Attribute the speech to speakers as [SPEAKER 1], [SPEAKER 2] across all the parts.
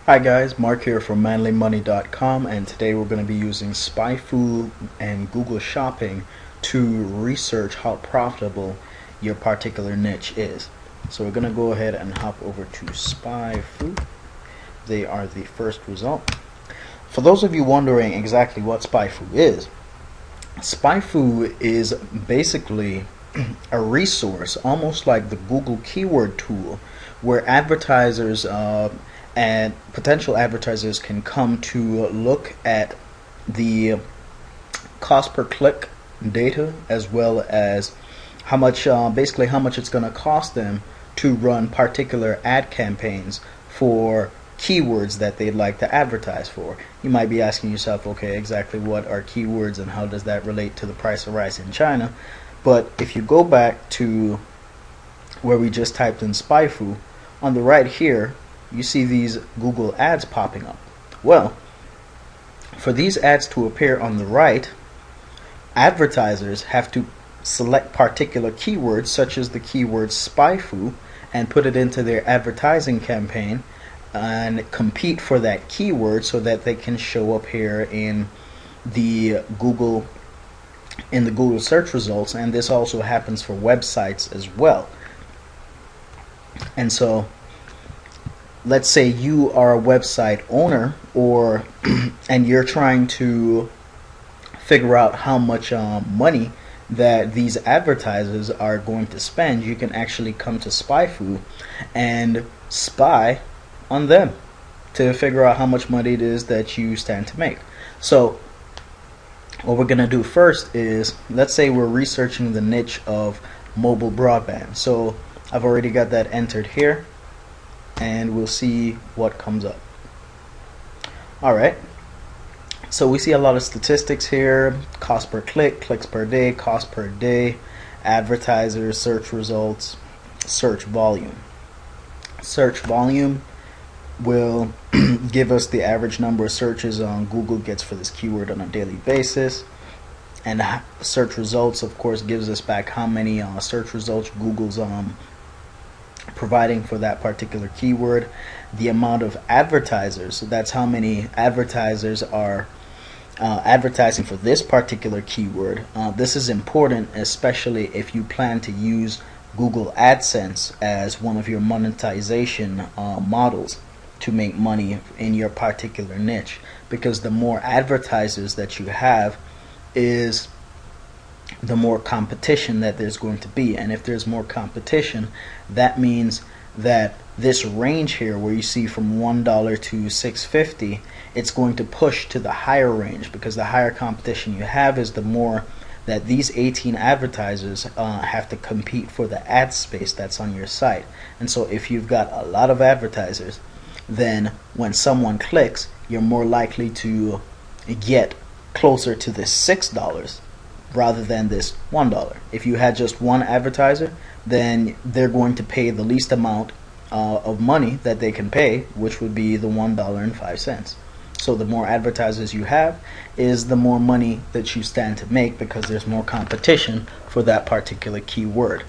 [SPEAKER 1] Hi guys, Mark here from ManlyMoney.com, and today we're going to be using SpyFu and Google Shopping to research how profitable your particular niche is. So we're going to go ahead and hop over to SpyFu. They are the first result. For those of you wondering exactly what SpyFu is basically a resource almost like the Google keyword tool where advertisers and potential advertisers can come to look at the cost per click data, as well as how much basically how much it's going to cost them to run particular ad campaigns for keywords that they'd like to advertise for. You might be asking yourself, okay, exactly what are keywords and how does that relate to the price of rice in China? But if you go back to where we just typed in SpyFu, on the right here you see these Google ads popping up. Well, for these ads to appear on the right, advertisers have to select particular keywords such as the keyword SpyFu and put it into their advertising campaign and compete for that keyword so that they can show up here in the Google search results. And this also happens for websites as well. And so let's say you are a website owner, or and you're trying to figure out how much money that these advertisers are going to spend. You can actually come to SpyFu and spy on them to figure out how much money it is that you stand to make. So what we're gonna do first is, let's say we're researching the niche of mobile broadband. So I've already got that entered here, and we'll see what comes up. Alright, so we see a lot of statistics here: cost per click, clicks per day, cost per day, advertisers, search results, search volume. Search volume will give us the average number of searches Google gets for this keyword on a daily basis, and search results, of course, gives us back how many search results Google's providing for that particular keyword. The amount of advertisers, so that's how many advertisers are advertising for this particular keyword. This is important, especially if you plan to use Google AdSense as one of your monetization models to make money in your particular niche, because the more advertisers that you have is the more competition that there's going to be. And if there's more competition, that means that this range here where you see from $1 to $6.50, it's going to push to the higher range, because the higher competition you have is the more that these 18 advertisers have to compete for the ad space that's on your site. And so if you've got a lot of advertisers, then when someone clicks, you're more likely to get closer to this $6 rather than this $1. If you had just one advertiser, then they're going to pay the least amount of money that they can pay, which would be the $1.05. So the more advertisers you have is the more money that you stand to make, because there's more competition for that particular keyword.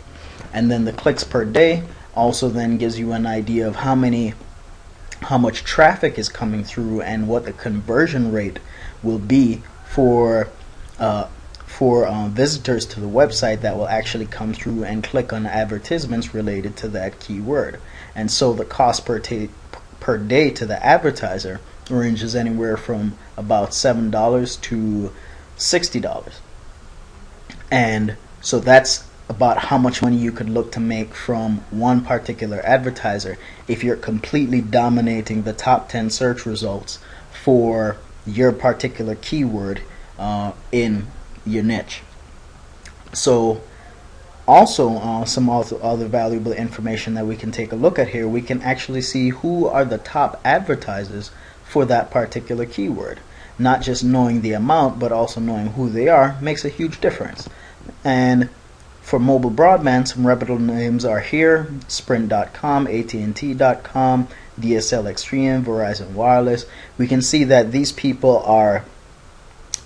[SPEAKER 1] And then the clicks per day also then gives you an idea of how much traffic is coming through and what the conversion rate will be for visitors to the website that will actually come through and click on advertisements related to that keyword. And so the cost per day to the advertiser ranges anywhere from about $7 to $60. And so that's about how much money you could look to make from one particular advertiser if you're completely dominating the top 10 search results for your particular keyword in your niche. So also some other valuable information that we can take a look at here. We can actually see who are the top advertisers for that particular keyword. Not just knowing the amount, but also knowing who they are makes a huge difference. And for mobile broadband, some reputable names are here: Sprint.com, AT&T.com, DSL Extreme, Verizon Wireless. We can see that these people are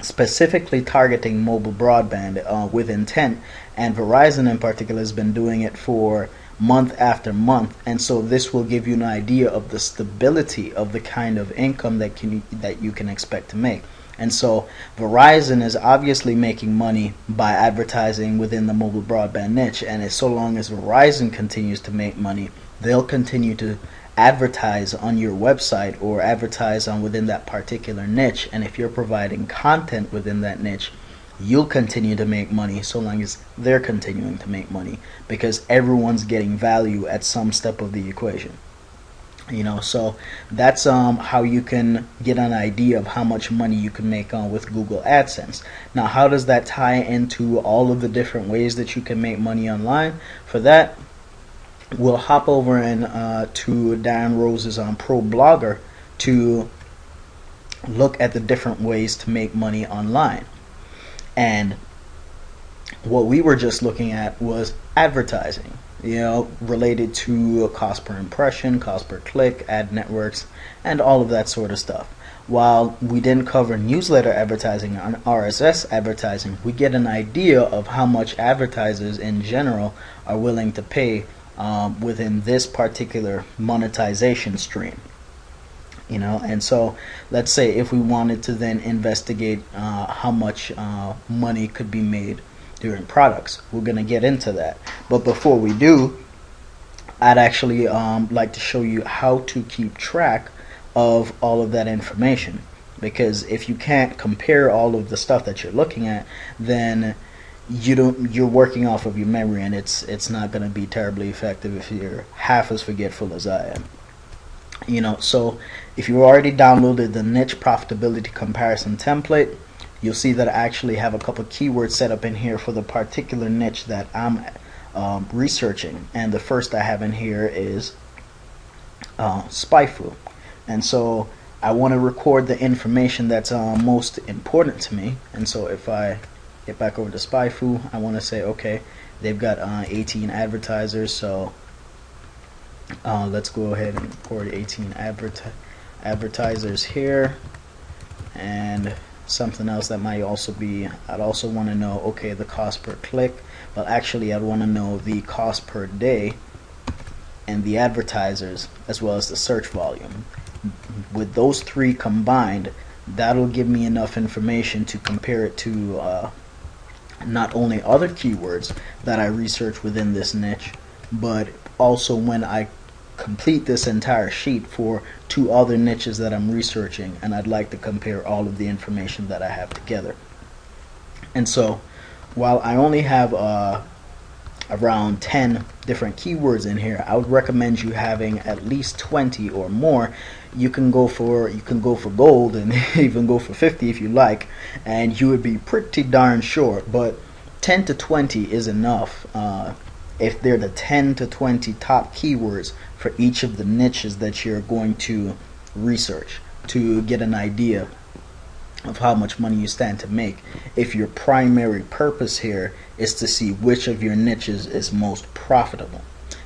[SPEAKER 1] specifically targeting mobile broadband with intent, and Verizon in particular has been doing it for month after month, and so this will give you an idea of the stability of the kind of income that you can expect to make. And so Verizon is obviously making money by advertising within the mobile broadband niche, and so long as Verizon continues to make money, they'll continue to advertise on your website or advertise on within that particular niche. And if you're providing content within that niche, you'll continue to make money so long as they're continuing to make money, because everyone's getting value at some step of the equation. So that's how you can get an idea of how much money you can make with Google AdSense. Now, how does that tie into all of the different ways that you can make money online? For that, we'll hop over and to Darren Rose's Pro Blogger to look at the different ways to make money online. And what we were just looking at was advertising, related to cost per impression, cost per click, ad networks, and all of that sort of stuff. While we didn't cover newsletter advertising and RSS advertising, we get an idea of how much advertisers in general are willing to pay within this particular monetization stream. And so let's say if we wanted to then investigate how much money could be made during products, we're going to get into that. But before we do, I'd actually like to show you how to keep track of all of that information, because if you can't compare all of the stuff that you're looking at, then you're working off of your memory, and it's not going to be terribly effective if you're half as forgetful as I am. So if you already downloaded the niche profitability comparison template, you'll see that I actually have a couple keywords set up in here for the particular niche that I'm researching. And the first I have in here is SpyFu. And so I want to record the information that's most important to me. And so if I get back over to SpyFu, I want to say, okay, they've got 18 advertisers, so let's go ahead and record 18 advertisers here. And something else that might also be, I'd also want to know, okay, the cost per click, but actually I'd want to know the cost per day and the advertisers as well as the search volume. With those three combined, that'll give me enough information to compare it to not only other keywords that I research within this niche, but also when I complete this entire sheet for 2 other niches that I'm researching, and I'd like to compare all of the information that I have together. And so while I only have around 10 different keywords in here, I would recommend you having at least 20 or more. You can go for gold and even go for 50 if you like, and you would be pretty darn short, but 10 to 20 is enough if they're the 10 to 20 top keywords for each of the niches that you're going to research, to get an idea of how much money you stand to make. If your primary purpose here is to see which of your niches is most profitable.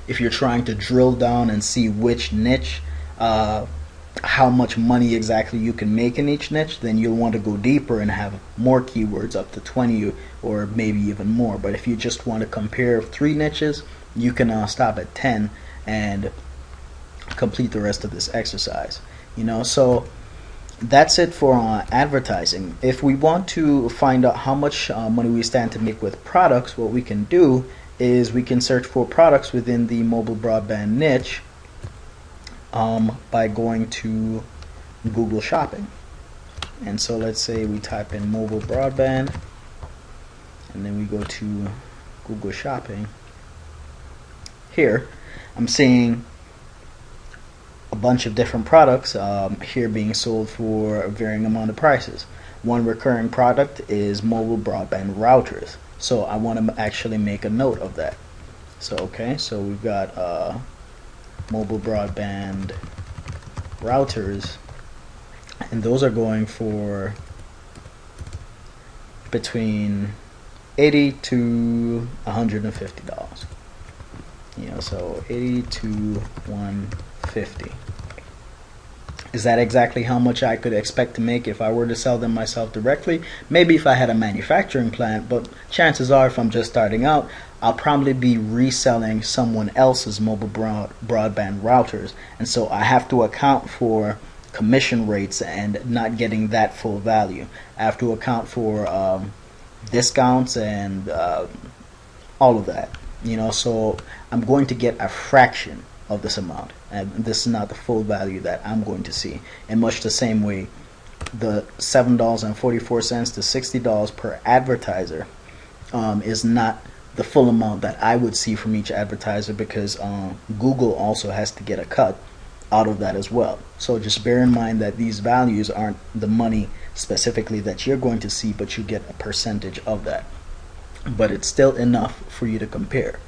[SPEAKER 1] If you're trying to drill down and see which niche, how much money exactly you can make in each niche, then you'll want to go deeper and have more keywords, up to 20 or maybe even more. But if you just want to compare 3 niches, you can stop at 10 and complete the rest of this exercise. So that's it for advertising. If we want to find out how much money we stand to make with products, what we can do is we can search for products within the mobile broadband niche by going to Google Shopping. And so let's say we type in mobile broadband, and then we go to Google Shopping. Here I'm seeing a bunch of different products here being sold for a varying amount of prices. One recurring product is mobile broadband routers, so I want to actually make a note of that. So okay, so we've got mobile broadband routers, and those are going for between $80 to $150. So 80 to 150. Is that exactly how much I could expect to make if I were to sell them myself directly? Maybe if I had a manufacturing plant, but chances are if I'm just starting out, I'll probably be reselling someone else's mobile broadband routers. And so I have to account for commission rates and not getting that full value. I have to account for discounts and all of that. So I'm going to get a fraction of this amount, and this is not the full value that I'm going to see. In much the same way, the $7.44 to $60 per advertiser is not the full amount that I would see from each advertiser, because Google also has to get a cut out of that as well. So just bear in mind that these values aren't the money specifically that you're going to see, but you get a percentage of that. But it's still enough for you to compare.